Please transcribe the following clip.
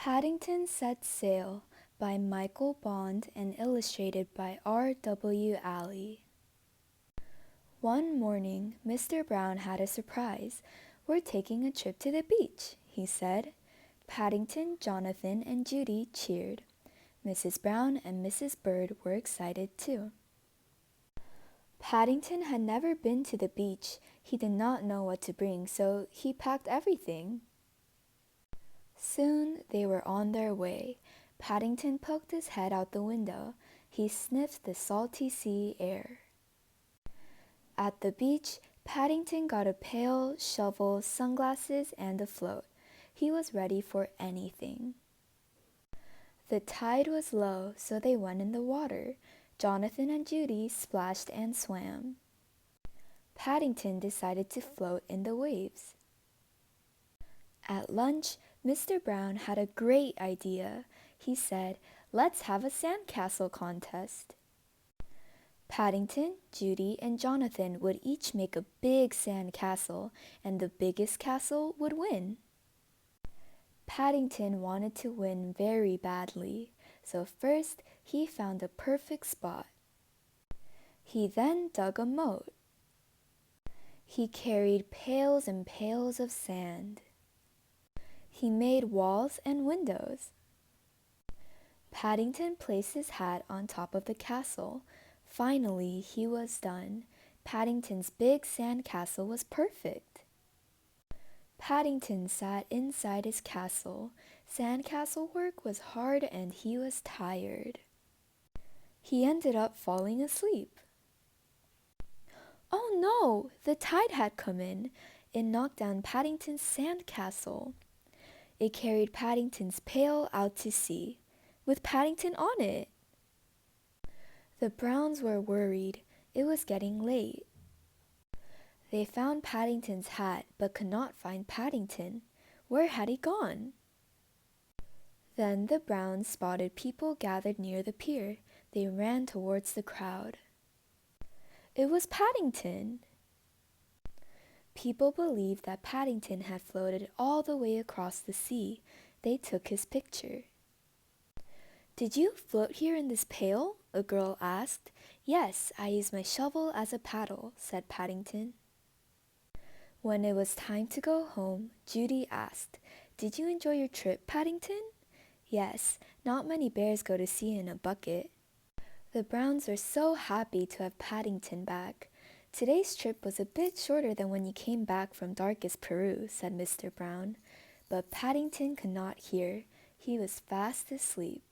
Paddington Sets Sail by Michael Bond and illustrated by R.W. Alley. One morning, Mr. Brown had a surprise. "We're taking a trip to the beach," he said. Paddington, Jonathan, and Judy cheered. Mrs. Brown and Mrs. Bird were excited too. Paddington had never been to the beach. He did not know what to bring, so he packed everything. Soon they were on their way. Paddington poked his head out the window. He sniffed the salty sea air. At the beach, Paddington got a pail, shovel, sunglasses, and a float. He was ready for anything. The tide was low, so they went in the water. Jonathan and Judy splashed and swam. Paddington decided to float in the waves. At lunch, Mr. Brown had a great idea. He said, "Let's have a sandcastle contest." Paddington, Judy, and Jonathan would each make a big sandcastle, and the biggest castle would win. Paddington wanted to win very badly, so first he found a perfect spot. He then dug a moat. He carried pails and pails of sand. He made walls and windows. Paddington placed his hat on top of the castle. Finally, he was done. Paddington's big sand castle was perfect. Paddington sat inside his castle. Sandcastle work was hard and he was tired. He ended up falling asleep. Oh no! The tide had come in. It knocked down Paddington's sandcastle. It carried Paddington's pail out to sea, with Paddington on it. The Browns were worried. It was getting late. They found Paddington's hat, but could not find Paddington. Where had he gone? Then the Browns spotted people gathered near the pier. They ran towards the crowd. It was Paddington! People believed that Paddington had floated all the way across the sea. They took his picture. "Did you float here in this pail?" a girl asked. "Yes, I used my shovel as a paddle," said Paddington. When it was time to go home, Judy asked, "Did you enjoy your trip, Paddington?" "Yes, not many bears go to sea in a bucket." The Browns were so happy to have Paddington back. "Today's trip was a bit shorter than when you came back from darkest Peru," said Mr. Brown. But Paddington could not hear. He was fast asleep.